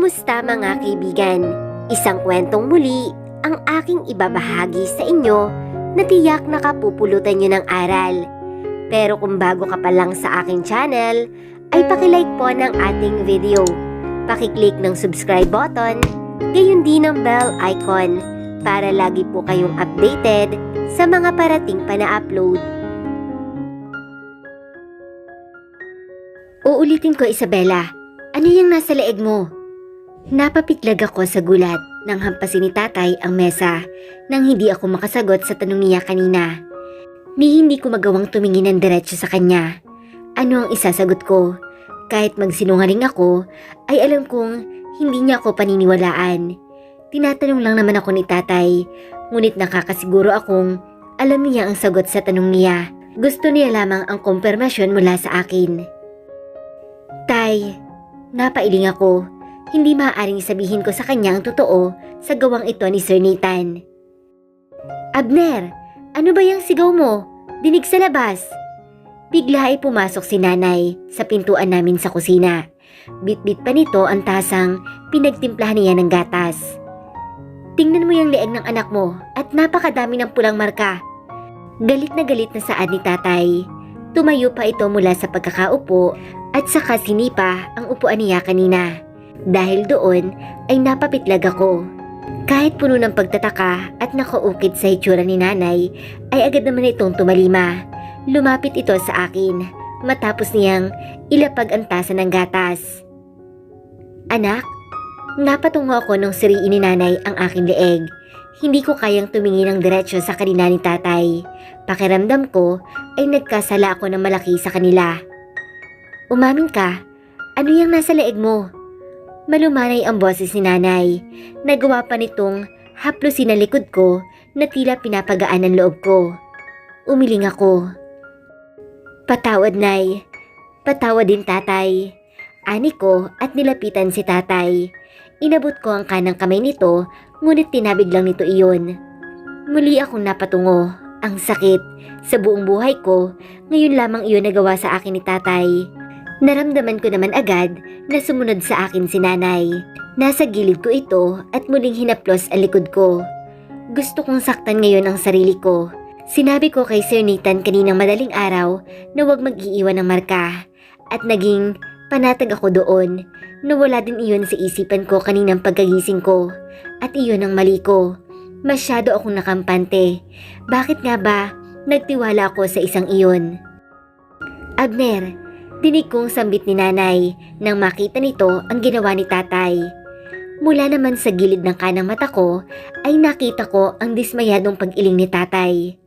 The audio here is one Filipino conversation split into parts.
Kumusta mga kaibigan? Isang kwentong muli ang aking ibabahagi sa inyo na tiyak nakapupulutan nyo ng aral. Pero kung bago ka pa lang sa aking channel, ay pakilike po ng ating video. Pakiclick ng subscribe button, gayon din ng bell icon para lagi po kayong updated sa mga parating pa na upload. Uulitin ko, Isabela, ano yung nasa leeg mo? Napapitlag ako sa gulat nang hampasin ni tatay ang mesa nang hindi ako makasagot sa tanong niya kanina. Ni hindi ko magawang tumingin ng diretso sa kanya. Ano ang isasagot ko? Kahit magsinungaling ako, ay alam kong hindi niya ako paniniwalaan. Tinatanong lang naman ako ni tatay, ngunit nakakasiguro akong alam niya ang sagot sa tanong niya. Gusto niya lamang ang kumpirmasyon mula sa akin. Tay, napailing ako. Hindi maaaring sabihin ko sa kanya ang totoo sa gawang ito ni Sir Nathan. Abner, ano ba yung sigaw mo? Dinig sa labas. Bigla ay pumasok si nanay sa pintuan namin sa kusina. Bit-bit pa nito ang tasang pinagtimplahan niya ng gatas. Tingnan mo yung leeg ng anak mo at napakadami ng pulang marka. Galit na saad ni tatay. Tumayo pa ito mula sa pagkakaupo at saka sinipa ang upuan niya kanina. Dahil doon ay napapitlag ako. Kahit puno ng pagtataka at nakaukit sa hitsura ni nanay, ay agad naman itong tumalima. Lumapit ito sa akin matapos niyang ilapag ang tasa ng gatas. Anak, napatungo ako nung siriin ni nanay ang aking leeg. Hindi ko kayang tumingin ng diretsyo sa kanila ni tatay. Pakiramdam ko ay nagkasala ako ng malaki sa kanila. Umamin ka, ano yung nasa leeg mo? Malumanay ang boses ni nanay. Nagawa pa nitong haplusin ang likod ko na tila pinapagaan ang loob ko. Umiling ako. Patawad, nay. Patawad din, tatay. Ani ko at nilapitan si tatay. Inabot ko ang kanang kamay nito, ngunit tinabig lang nito iyon. Muli akong napatungo. Ang sakit. Sa buong buhay ko, ngayon lamang iyon nagawa sa akin ni tatay. Naramdaman ko naman agad na sumunod sa akin si nanay. Nasa gilid ko ito at muling hinaplos ang likod ko. Gusto kong saktan ngayon ang sarili ko. Sinabi ko kay Sir Nathan kaninang madaling araw na huwag mag-iiwan ng marka. At naging panatag ako doon. Nawala din iyon sa isipan ko kaninang pagkagising ko. At iyon ang mali ko. Masyado akong nakampante. Bakit nga ba nagtiwala ako sa isang iyon? Abner, dinig kong sambit ni nanay nang makita nito ang ginawa ni tatay. Mula naman sa gilid ng kanang mata ko ay nakita ko ang dismayadong pag-iling ni tatay.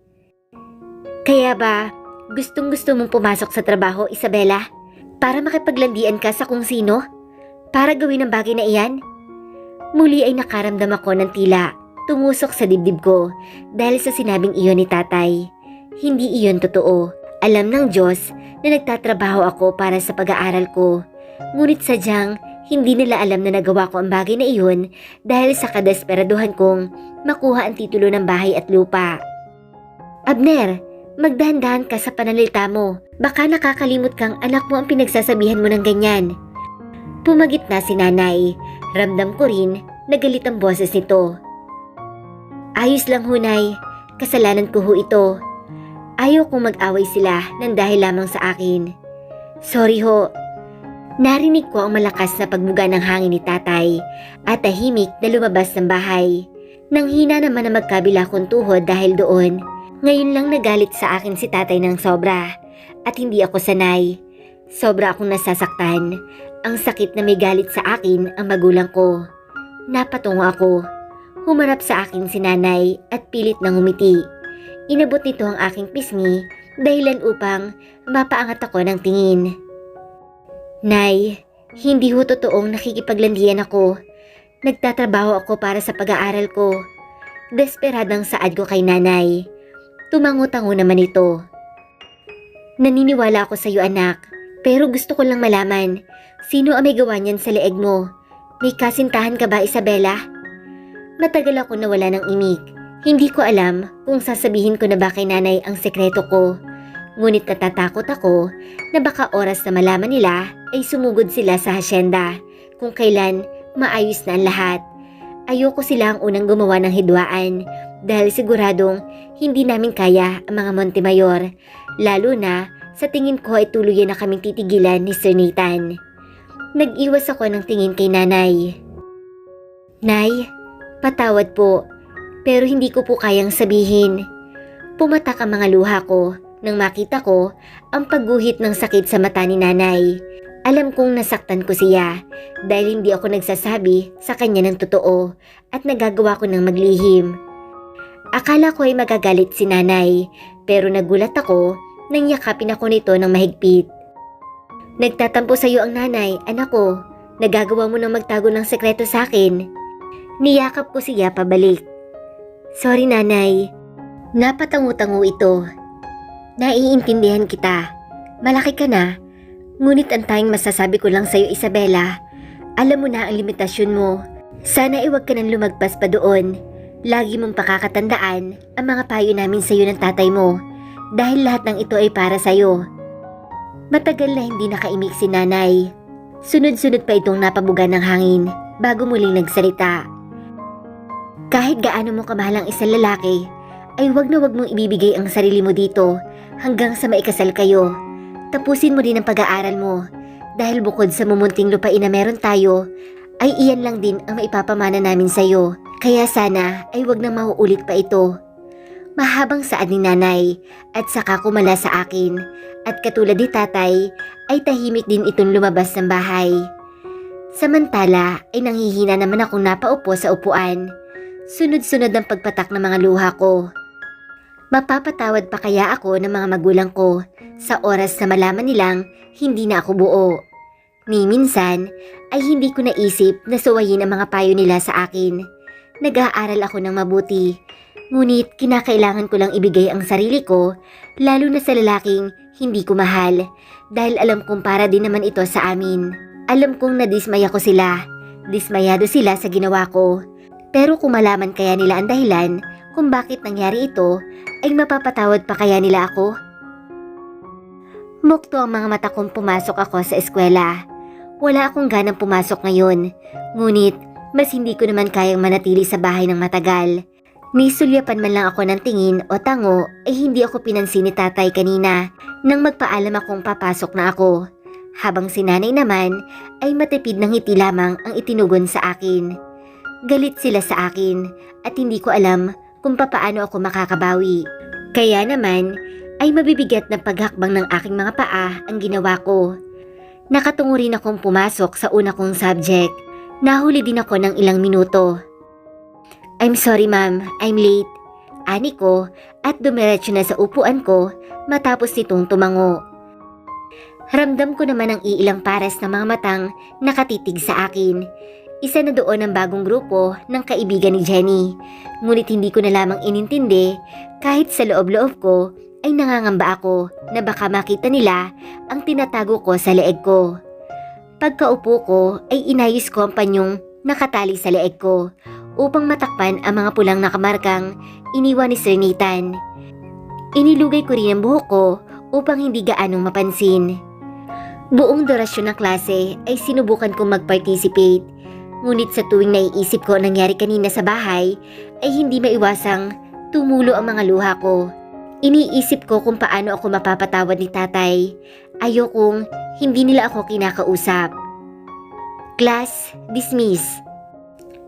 Kaya ba gustong-gusto mong pumasok sa trabaho, Isabela? Para makipaglandian ka sa kung sino? Para gawin ang bagay na iyan? Muli ay nakaramdam ako ng tila tumusok sa dibdib ko dahil sa sinabing iyon ni tatay. Hindi iyon totoo. Alam ng Diyos na nagtatrabaho ako para sa pag-aaral ko. Ngunit sadyang hindi nila alam na nagawa ko ang bagay na iyon dahil sa kadesperaduhan kong makuha ang titulo ng bahay at lupa. Abner, magdahan-dahan ka sa pananalita mo. Baka nakakalimot kang anak mo ang pinagsasabihan mo ng ganyan. Pumagit na si nanay. Ramdam ko rin na galit ang boses nito. Ayos lang, hunay. Kasalanan ko ho ito. Ayaw kong mag-away sila nang dahil lamang sa akin. Sorry ho. Narinig ko ang malakas na pagbuga ng hangin ni tatay at tahimik na lumabas ng bahay. Nang hina naman na magkabila kong tuhod dahil doon, ngayon lang nagalit sa akin si tatay ng sobra at hindi ako sanay. Sobra akong nasasaktan. Ang sakit na may galit sa akin ang magulang ko. Napatungo ako. Humarap sa akin si nanay at pilit nang umiti. Inabot nito ang aking pisngi dahilan upang mapaangat ako ng tingin. Nay, hindi ho totoong nakikipaglandian ako. Nagtatrabaho ako para sa pag-aaral ko. Desperadang saad ko kay nanay. Tumango-tango naman ito. Naniniwala ako sa iyo, anak, pero gusto ko lang malaman, sino ang may gawa niyan sa leeg mo? May kasintahan ka ba, Isabela? Matagal ako nawala ng imik. Hindi ko alam kung sasabihin ko na ba kay nanay ang sekreto ko. Ngunit natatakot ako na baka oras na malaman nila ay sumugod sila sa hasyenda kung kailan maayos na ang lahat. Ayoko sila ang unang gumawa ng hidwaan dahil siguradong hindi namin kaya ang mga Montemayor, lalo na sa tingin ko ay tuluyan na kaming titigilan ni Sir Nathan. Nag-iwas ako ng tingin kay nanay. Nay, patawad po, pero hindi ko po kayang sabihin. Pumatak ang mga luha ko nang makita ko ang pagguhit ng sakit sa mata ni nanay. Alam kong nasaktan ko siya dahil hindi ako nagsasabi sa kanya ng totoo at nagagawa ko ng maglihim. Akala ko ay magagalit si nanay pero nagulat ako nang yakapin ako nito ng mahigpit. Nagtatampo sa iyo ang nanay, anak ko. Nagagawa mo nang magtago ng sekreto sa akin. Niyakap ko siya pabalik. Sorry nanay. Napatango-tango ito. Naiintindihan kita. Malaki ka na. Ngunit ang tanging masasabi ko lang sa'yo, Isabela, alam mo na ang limitasyon mo. Sana iwag ka nang lumagpas pa doon. Lagi mong pakakatandaan ang mga payo namin sa'yo ng tatay mo dahil lahat ng ito ay para sa'yo. Matagal na hindi nakaimik si nanay. Sunod-sunod pa itong napabuga ng hangin bago muling nagsalita. Kahit gaano mo kamahal ang isang lalaki, ay wag na wag mong ibibigay ang sarili mo dito hanggang sa maikasal kayo. Tapusin mo din ang pag-aaral mo dahil bukod sa mumunting lupain na meron tayo, ay iyan lang din ang maipapamana namin sa'yo. Kaya sana ay wag nang mauulit pa ito. Mahabang saad ni nanay at saka kumala sa akin at katulad ni tatay ay tahimik din itong lumabas ng bahay. Samantala ay nanghihina naman akong napaupo sa upuan. Sunod-sunod ang pagpatak ng mga luha ko. Mapapatawad pa kaya ako ng mga magulang ko sa oras na malaman nilang hindi na ako buo. Ni minsan ay hindi ko naisip na suwayin ang mga payo nila sa akin. Nag-aaral ako ng mabuti, ngunit kinakailangan ko lang ibigay ang sarili ko, lalo na sa lalaking hindi ko mahal, dahil alam kong para din naman ito sa amin. Alam kong nadismaya ko sila, dismayado sila sa ginawa ko. Pero kung malaman kaya nila ang dahilan kung bakit nangyari ito, ay mapapatawad pa kaya nila ako? Mukto ang mga mata kong pumasok ako sa eskwela. Wala akong ganang pumasok ngayon, ngunit mas hindi ko naman kayang manatili sa bahay ng matagal. Nisulyapan man lang ako ng tingin o tango ay hindi ako pinansin ni tatay kanina nang magpaalam akong papasok na ako. Habang si nanay naman ay matipid ng ngiti lamang ang itinugon sa akin. Galit sila sa akin at hindi ko alam kung papaano ako makakabawi. Kaya naman ay mabibigat na paghakbang ng aking mga paa ang ginawa ko. Nakatungo rin akong pumasok sa una kong subject. Nahuli din ako ng ilang minuto. I'm sorry ma'am, I'm late. Ani ko at dumiretso na sa upuan ko matapos nitong tumango. Ramdam ko naman ang iilang pares ng mga matang nakatitig sa akin. Isa na doon ang bagong grupo ng kaibigan ni Jenny. Ngunit hindi ko na lamang inintindi kahit sa loob-loob ko ay nangangamba ako na baka makita nila ang tinatago ko sa leeg ko. Pagkaupo ko ay inayos ko ang panyong nakatali sa leeg ko upang matakpan ang mga pulang nakamarkang iniwan ni Sir Nathan. Inilugay ko rin ang buhok ko upang hindi gaanong mapansin. Buong durasyon ng klase ay sinubukan kong mag-participate, ngunit sa tuwing naiisip ko ang nangyari kanina sa bahay ay hindi maiwasang tumulo ang mga luha ko. Iniisip ko kung paano ako mapapatawad ni tatay. Ayokong hindi nila ako kinakausap. Class, dismiss.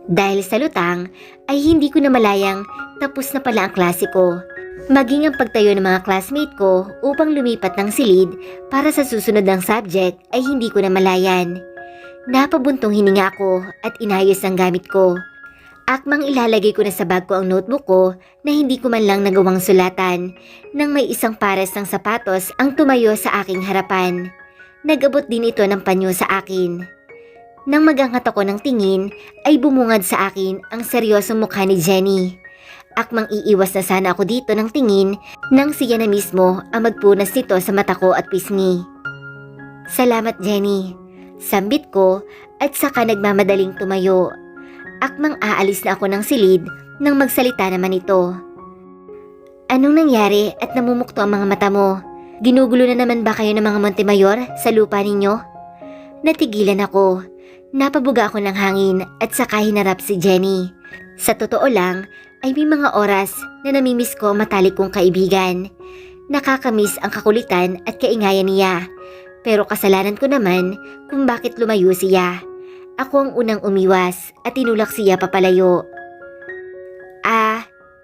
Dahil sa lutang ay hindi ko na malayang tapos na pala ang klase ko. Maging ang pagtayo ng mga classmate ko upang lumipat ng silid para sa susunod ng subject ay hindi ko na malayan. Napabuntong hininga ako at inayos ang gamit ko. Akmang ilalagay ko na sa bag ko ang notebook ko na hindi ko man lang nagawang sulatan nang may isang pares ng sapatos ang tumayo sa aking harapan. Nag-abot din ito ng panyo sa akin. Nang magangat ako ng tingin ay bumungad sa akin ang seryosong mukha ni Jenny. Akmang iiwas na sana ako dito ng tingin nang siya na mismo ang magpunas nito sa mata ko at pisngi. Salamat Jenny, sambit ko at saka nagmamadaling tumayo. Akmang aalis na ako ng silid nang magsalita naman ito. Anong nangyari at namumukto ang mga mata mo? Ginugulo na naman ba kayo ng mga Montemayor sa lupa ninyo? Natigilan ako. Napabuga ako ng hangin at saka hinarap si Jenny. Sa totoo lang, ay may mga oras na namimiss ko ang matalik kong kaibigan. Nakakamiss ang kakulitan at kaingayan niya. Pero kasalanan ko naman kung bakit lumayo siya. Ako ang unang umiwas at tinulak siya papalayo.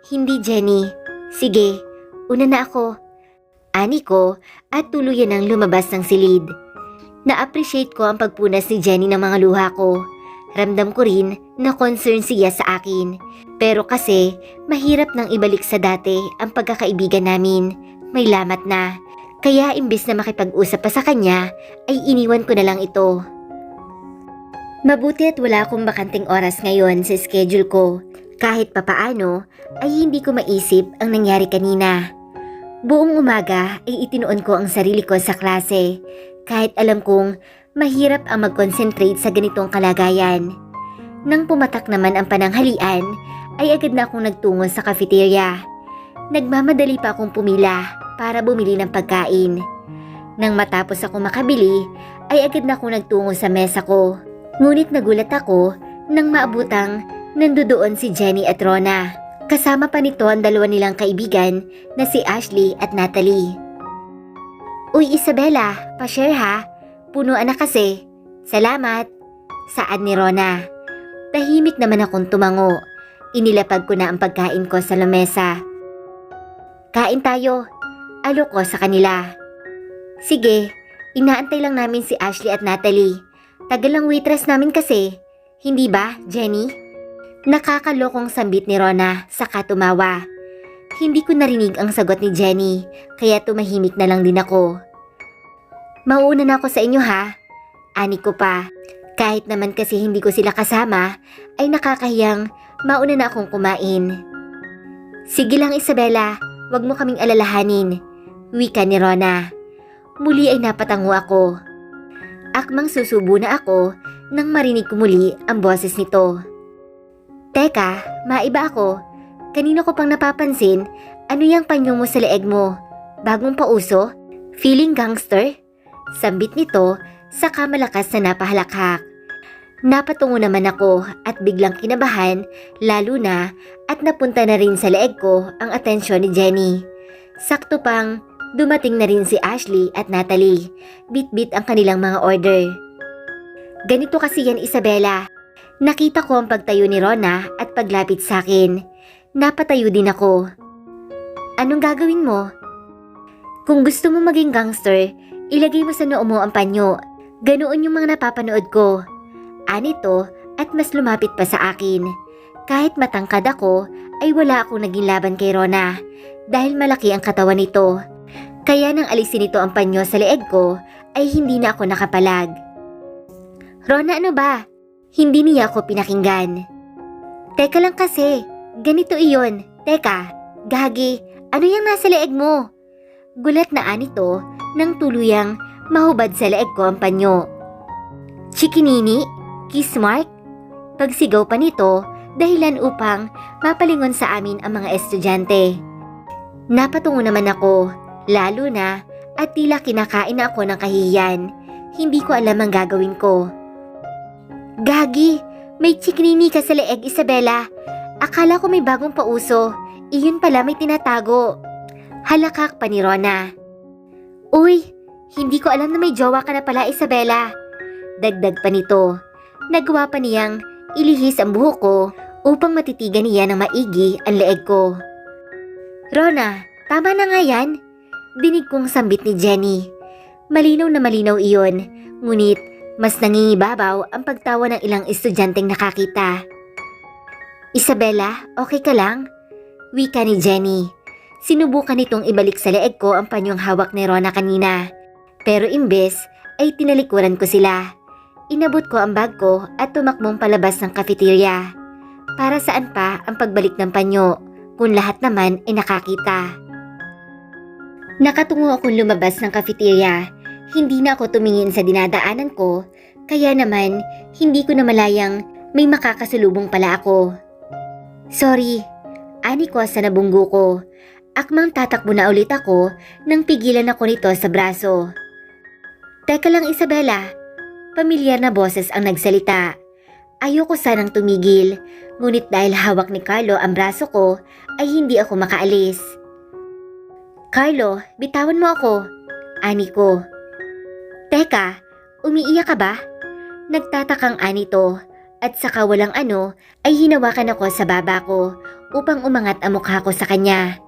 Hindi Jenny. Sige, una na ako. Ani ko at tuluyan ang lumabas ng silid. Na-appreciate ko ang pagpunas ni Jenny ng mga luha ko. Ramdam ko rin na concern siya sa akin. Pero kasi mahirap nang ibalik sa dati ang pagkakaibigan namin. May lamat na. Kaya imbis na makipag-usap pa sa kanya, ay iniwan ko na lang ito. Mabuti at wala akong bakanting oras ngayon sa schedule ko. Kahit papaano ay hindi ko maisip ang nangyari kanina. Buong umaga ay itinuon ko ang sarili ko sa klase. Kahit alam kong mahirap ang mag-concentrate sa ganitong kalagayan. Nang pumatak naman ang pananghalian, ay agad na akong nagtungo sa cafeteria. Nagmamadali pa akong pumila para bumili ng pagkain. Nang matapos ako makabili, ay agad na akong nagtungo sa mesa ko. Ngunit nagulat ako nang maabutang nandoon si Jenny at Rona. Kasama pa nito ang dalawa nilang kaibigan na si Ashley at Natalie. Uy Isabella, pa-share ha. Punuan na kasi. Salamat. Saan ni Rona? Tahimik naman akong tumango. Inilapag ko na ang pagkain ko sa lamesa. Kain tayo. Alo ko sa kanila. Sige, inaantay lang namin si Ashley at Natalie. Tagal lang waitress namin kasi. Hindi ba, Jenny? Nakakalokong sambit ni Rona saka tumawa. Hindi ko narinig ang sagot ni Jenny, kaya tumahimik na lang din ako. Mauuna na ako sa inyo ha. Ani ko pa. Kahit naman kasi hindi ko sila kasama, ay nakakahiyang mauna na akong kumain. Sige lang Isabella, wag mo kaming alalahanin. Wika ni Rona. Muli ay napatango ako. Akmang susubo na ako nang marinig ko muli ang boses nito. Teka, maiba ako. Kanina ko pang napapansin, ano yung panyo mo sa leeg mo? Bagong pauso? Feeling gangster? Sambit nito, saka malakas na napahalakhak. Napatungo naman ako at biglang kinabahan, lalo na at napunta na rin sa leeg ko ang atensyon ni Jenny. Sakto pang dumating na rin si Ashley at Natalie. Bit-bit ang kanilang mga order. Ganito kasi yan Isabella. Nakita ko ang pagtayo ni Rona at paglapit sa akin. Napatayo din ako. Anong gagawin mo? Kung gusto mo maging gangster, ilagay mo sa noo mo ang panyo. Ganoon yung mga napapanood ko. Anito at mas lumapit pa sa akin. Kahit matangkad ako, ay wala akong naging laban kay Rona dahil malaki ang katawan nito. Kaya nang alisin nito ang panyo sa leeg ko, ay hindi na ako nakapalag. Rona ano ba? Hindi niya ako pinakinggan. Teka lang kasi, ganito iyon. Teka, gagi, ano yung nasa leeg mo? Gulat na anito nang tuluyang mahubad sa leeg ko ang panyo. Chikinini? Kiss mark? Pagsigaw pa nito, dahilan upang mapalingon sa amin ang mga estudyante. Napatungo naman ako, lalo na at tila kinakain na ako ng kahihiyan. Hindi ko alam ang gagawin ko. Gagi, may chikinini ka sa leeg Isabella. Akala ko may bagong pauso, iyon pala may tinatago. Halakak pa ni Rona. Uy, hindi ko alam na may jowa ka na pala Isabella. Dagdag pa nito. Nagawa pa niyang ilihis ang buhok ko upang matitigan niya ng maigi ang leeg ko. Rona, tama na nga yan. Dinig kong sambit ni Jenny. Malinaw na malinaw iyon, ngunit mas nangingibabaw ang pagtawa ng ilang estudyanteng nakakita. Isabella, okay ka lang? Wika ni Jenny. Sinubukan nitong ibalik sa leeg ko ang panyong hawak ni Rona kanina. Pero imbes ay tinalikuran ko sila. Inabot ko ang bag ko at tumakbong palabas ng cafeteria. Para saan pa ang pagbalik ng panyo kung lahat naman ay nakakita? Nakatungo akong lumabas ng cafeteria. Hindi na ako tumingin sa dinadaanan ko, kaya naman hindi ko na malayang may makakasalubong pala ako. Sorry, ani ko sa nabunggo ko. Akmang tatakbo na ulit ako nang pigilan ako nito sa braso. Teka lang Isabella, Pamilyar na boses ang nagsalita. Ayoko sanang tumigil, ngunit dahil hawak ni Carlo ang braso ko, ay hindi ako makaalis. Carlo, bitawan mo ako, ani ko. Teka, umiiyak ka ba? Nagtatakang ani to, at saka walang ano ay hinawakan ako sa baba ko upang umangat ang mukha ko sa kanya.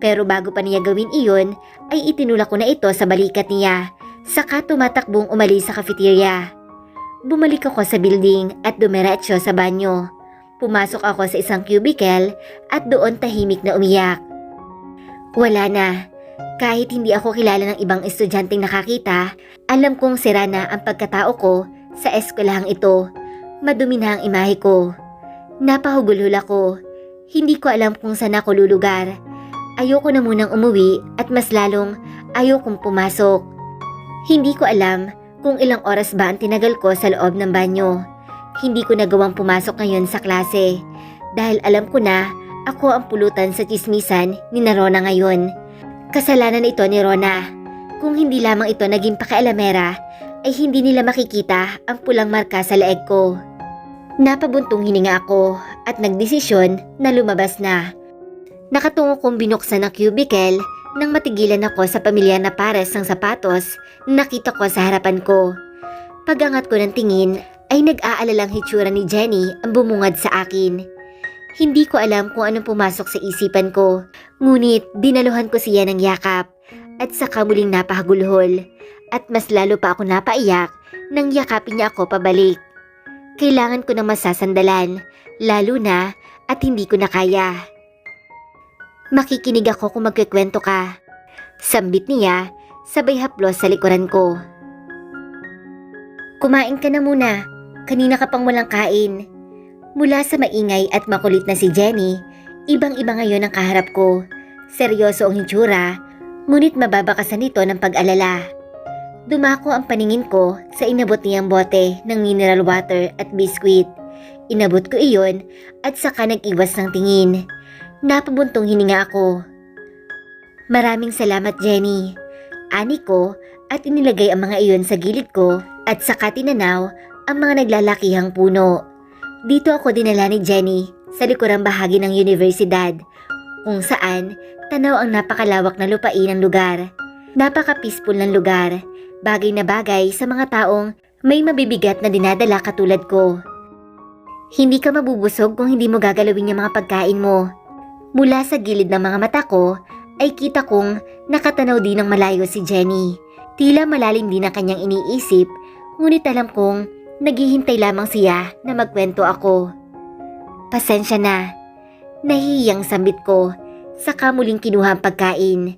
Pero bago pa niya gawin iyon, ay itinulak ko na ito sa balikat niya, saka tumatakbong umalis sa cafeteria. Bumalik ako sa building at dumiretso sa banyo. Pumasok ako sa isang cubicle at doon tahimik na umiyak. Wala na. Kahit hindi ako kilala ng ibang estudyanteng nakakita, alam kong sira na ang pagkatao ko sa eskwelahang ito. Madumi na ang imahe ko. Napahugulhul ako. Hindi ko alam kung saan ako lulugar. Ayoko na munang umuwi at mas lalong ayokong pumasok. Hindi ko alam kung ilang oras ba ang tinagal ko sa loob ng banyo. Hindi ko nagawang pumasok ngayon sa klase dahil alam ko na ako ang pulutan sa tsismisan ni Rona ngayon. Kasalanan ito ni Rona. Kung hindi lamang ito naging pakialamera, ay hindi nila makikita ang pulang marka sa leeg ko. Napabuntong hininga ako at nagdesisyon na lumabas na. Nakatungo kong binuksan ang cubicle nang matigilan ako sa pamilyar na pares ng sapatos na nakita ko sa harapan ko. Pagangat ko ng tingin ay nag-aalalang hitsura ni Jenny ang bumungad sa akin. Hindi ko alam kung anong pumasok sa isipan ko, ngunit dinaluhan ko siya ng yakap at saka muling napahagulhol at mas lalo pa ako napaiyak nang yakapin niya ako pabalik. Kailangan ko ng masasandalan, lalo na at hindi ko na kaya. Makikinig ako kung magkikwento ka. Sambit niya, sabay haplos sa likuran ko. Kumain ka na muna, kanina ka pang walang kain. Mula sa maingay at makulit na si Jenny, ibang-iba ngayon ang kaharap ko. Seryoso ang hitsura, ngunit mababakasan nito ng pag-alala. Dumako ang paningin ko sa inabot niyang bote ng mineral water at biskwit. Inabot ko iyon at saka nag-iwas ng tingin. Napabuntong hininga ako. Maraming salamat, Jenny. Ani ko at inilagay ang mga iyon sa gilid ko at saka tinanaw ang mga naglalakihang puno. Dito ako dinala ni Jenny sa likurang bahagi ng universidad kung saan tanaw ang napakalawak na lupain ng lugar. Napaka-peaceful ng lugar, bagay na bagay sa mga taong may mabibigat na dinadala katulad ko. Hindi ka mabubusog kung hindi mo gagalawin yung mga pagkain mo. Mula sa gilid ng mga mata ko ay kita kong nakatanaw din ng malayo si Jenny. Tila malalim din ang kanyang iniisip, ngunit alam kong naghihintay lamang siya na magkwento ako. Pasensya na. Nahihiyang sambit ko, saka muling kinuha ang pagkain.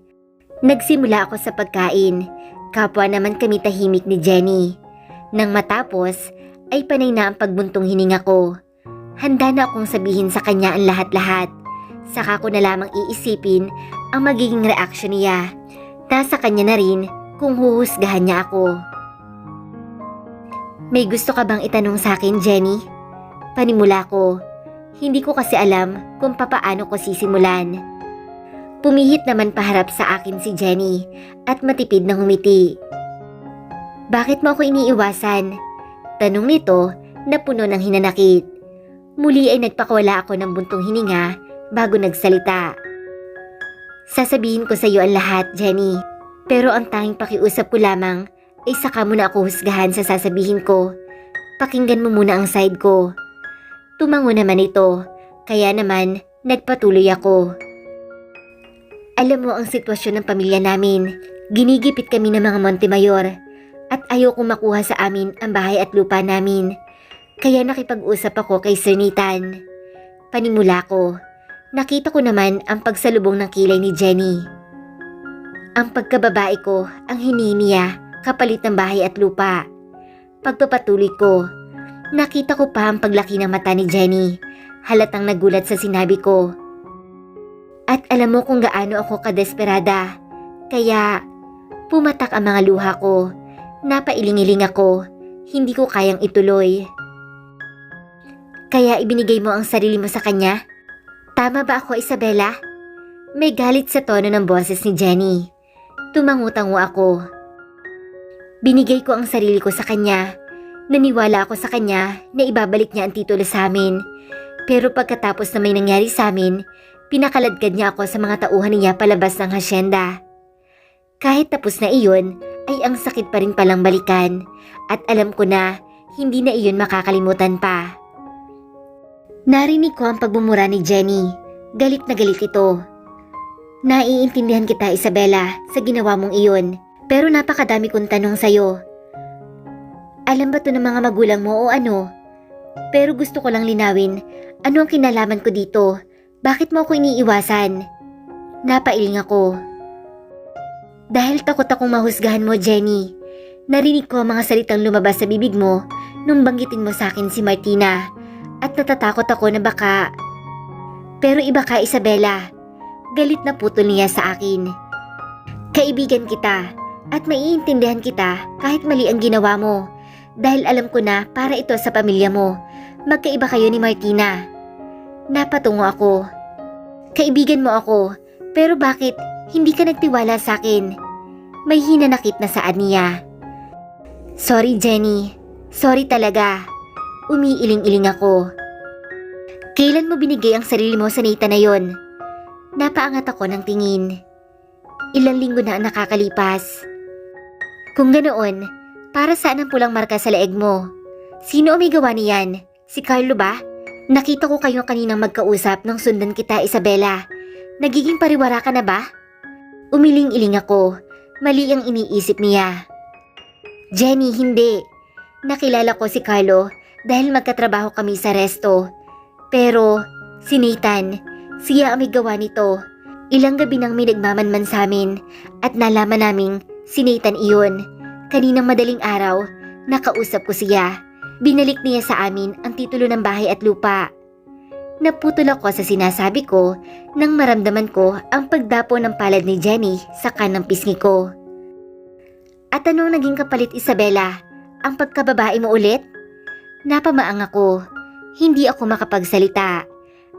Nagsimula ako sa pagkain, kapwa naman kami tahimik ni Jenny. Nang matapos, ay panay na ang pagbuntong hininga ko. Handa na akong sabihin sa kanya ang lahat-lahat. Saka ko na lamang iisipin ang magiging reaksyon niya. Nasa kanya na rin kung huhusgahan niya ako. May gusto ka bang itanong sa akin, Jenny? Panimula ko. Hindi ko kasi alam kung papaano ko sisimulan. Pumihit naman paharap sa akin si Jenny at matipid na humiti. Bakit mo ako iniiwasan? Tanong nito na puno ng hinanakit. Muli ay nagpakawala ako ng buntong hininga bago nagsalita. Sasabihin ko sa iyo ang lahat, Jenny. Pero ang tanging pakiusap ko lamang ay saka mo na ako husgahan sa sasabihin ko. Pakinggan mo muna ang side ko. Tumango naman ito, kaya naman nagpatuloy ako. Alam mo ang sitwasyon ng pamilya namin. Ginigipit kami ng mga Montemayor at ayoko makuha sa amin ang bahay at lupa namin. Kaya nakipag-usap ako kay Sir Nathan. Panimula ko. Nakita ko naman ang pagsalubong ng kilay ni Jenny. Ang pagkababae ko ang hinihingi niya kapalit ng bahay at lupa. Pagpapatuloy ko, nakita ko pa ang paglaki ng mata ni Jenny. Halatang nagulat sa sinabi ko. At alam mo kung gaano ako kadesperada. Kaya pumatak ang mga luha ko. Napailing-iling ako. Hindi ko kayang ituloy. Kaya ibinigay mo ang sarili mo sa kanya? Tama ba ako, Isabella? May galit sa tono ng boses ni Jenny. Tumangutango ako. Binigay ko ang sarili ko sa kanya. Naniwala ako sa kanya na ibabalik niya ang titulo sa amin. Pero pagkatapos na may nangyari sa amin, pinakaladkad niya ako sa mga tauhan niya palabas ng hasyenda. Kahit tapos na iyon, ay ang sakit pa rin palang balikan. At alam ko na hindi na iyon makakalimutan pa. Narinig ko ang pagbumura ni Jenny. Galit na galit ito. Naiintindihan kita, Isabela, sa ginawa mong iyon. Pero napakadami kong tanong sa'yo. Alam ba to ng mga magulang mo o ano? Pero gusto ko lang linawin, ano ang kinalaman ko dito? Bakit mo ako iniiwasan? Napailing ako. Dahil takot akong mahusgahan mo, Jenny. Narinig ko ang mga salitang lumabas sa bibig mo nung banggitin mo sa akin si Martina. At natatakot ako na baka... Pero iba ka, Isabela. Galit na putol niya sa akin. Kaibigan kita at maiintindihan kita kahit mali ang ginawa mo. Dahil alam ko na para ito sa pamilya mo. Magkaiba kayo ni Martina. Napatungo ako. Kaibigan mo ako, pero bakit hindi ka nagtiwala sa akin? May hinanakit na saad niya. Sorry, Jenny. Sorry talaga. Umiiling-iling ako. Kailan mo binigay ang sarili mo sa Nathan na yon? Napaangat ako ng tingin. Ilang linggo na ang nakakalipas. Kung ganoon, para saan ang pulang marka sa leeg mo? Sino ang may gawa niyan? Si Carlo ba? Nakita ko kayo kaninang magkausap nang sundan kita, Isabela. Nagiging pariwara ka na ba? Umiling-iling ako. Mali ang iniisip niya. Jenny, hindi. Nakilala ko si Carlo dahil magkatrabaho kami sa resto. Pero si Nathan, siya ang may gawa nito. Ilang gabi nang may nagmamanman sa amin at nalaman naming si Nathan iyon. Kaninang madaling araw, nakausap ko siya. Binalik niya sa amin ang titulo ng bahay at lupa. Naputol ako sa sinasabi ko nang maramdaman ko ang pagdapo ng palad ni Jenny sa kanang pisngi ko. At anong naging kapalit, Isabela? Ang pagkababae mo ulit? Napamaang ako. Hindi ako makapagsalita.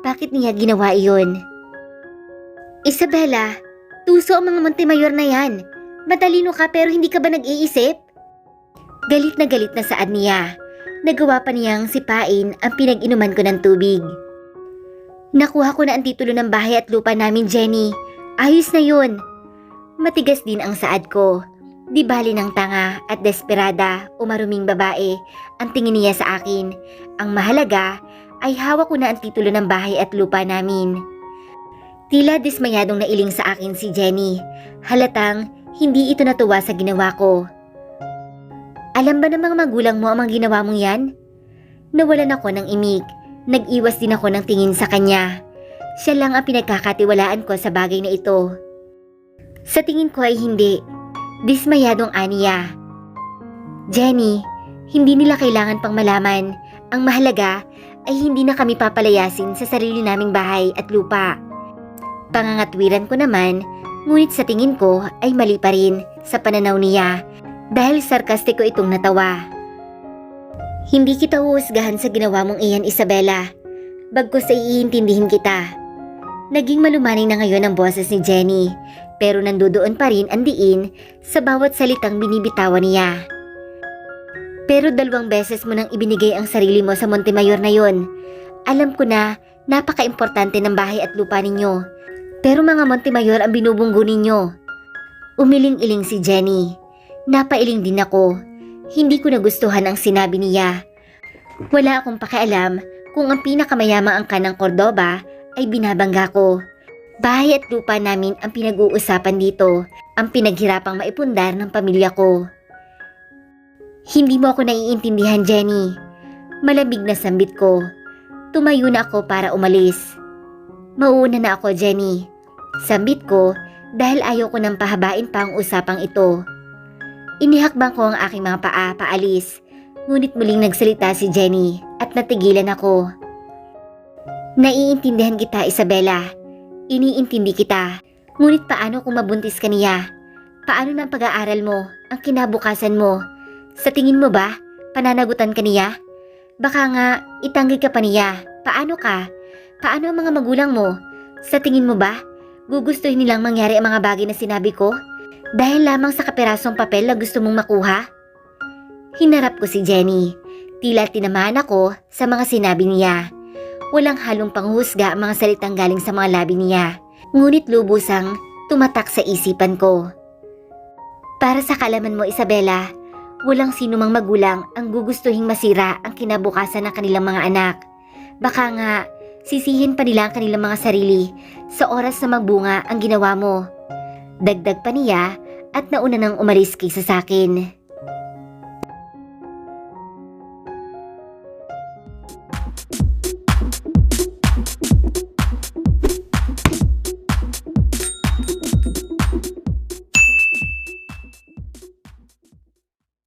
Bakit niya ginawa iyon? Isabela, tuso ang mga Montemayor na yan. Matalino ka pero hindi ka ba nag-iisip? Galit na saad niya. Nagawa pa niyang sipain ang pinag-inuman ko ng tubig. Nakuha ko na ang titulo ng bahay at lupa namin, Jenny. Ayos na yun. Matigas din ang saad ko. Di bali ng tanga at desperada o maruming babae ang tingin niya sa akin. Ang mahalaga ay hawak ko na ang titulo ng bahay at lupa namin. Tila dismayadong nailing sa akin si Jenny. Halatang hindi ito natuwa sa ginawa ko. Alam ba ng mga magulang mo ang mga ginawa mong yan? Nawalan ako ng imik. Nag-iwas din ako ng tingin sa kanya. Siya lang ang pinagkakatiwalaan ko sa bagay na ito. Sa tingin ko ay hindi. Dismayadong aniya. Jenny, hindi nila kailangan pang malaman. Ang mahalaga ay hindi na kami papalayasin sa sarili naming bahay at lupa. Pangangatwiran ko naman, ngunit sa tingin ko ay mali pa rin sa pananaw niya dahil sarkastiko itong natawa. Hindi kita huhusgahan sa ginawa mong iyan, Isabela. Bagkus ay iintindihin kita. Naging malumanay na ngayon ang boses ni Jenny, pero nandoon pa rin ang diin sa bawat salitang binibitawan niya. Pero 2 beses mo nang ibinigay ang sarili mo sa Montemayor na yon. Alam ko na napaka-importante ng bahay at lupa ninyo. Pero mga Montemayor ang binubunggo ninyo. Umiling-iling si Jenny. Napailing din ako. Hindi ko nagustuhan ang sinabi niya. Wala akong pakialam kung ang pinakamayamang angka ng Cordoba ay binabangga ko. Bahay at lupa namin ang pinag-uusapan dito, ang pinaghirapang maipundar ng pamilya ko. Hindi mo ako naiintindihan, Jenny. Malamig na sambit ko. Tumayo na ako para umalis. Mauuna na ako, Jenny. Sambit ko dahil ayaw ko nang pahabain pa ang usapang ito. Inihakbang ko ang aking mga paa paalis, ngunit muling nagsalita si Jenny at natigilan ako. Naiintindihan kita, Isabela. Iniintindi kita. Ngunit paano kung mabuntis ka niya? Paano ng pag-aaral mo, ang kinabukasan mo? Sa tingin mo ba, pananagutan ka niya? Baka nga, itanggi ka pa niya. Paano ka? Paano ang mga magulang mo? Sa tingin mo ba, gugustuhin nilang mangyari ang mga bagay na sinabi ko? Dahil lamang sa kaperasong papel na gusto mong makuha? Hinarap ko si Jenny. Tila tinamaan ako sa mga sinabi niya. Walang halong panghusga ang mga salitang galing sa mga labi niya. Ngunit lubusang tumatak sa isipan ko. Para sa kaalaman mo, Isabela, walang sino mang magulang ang gugustuhing masira ang kinabukasan ng kanilang mga anak. Baka nga, sisihin pa nila ang kanilang mga sarili sa oras na magbunga ang ginawa mo. Dagdag pa niya at nauna nang umalis kaysa sa akin.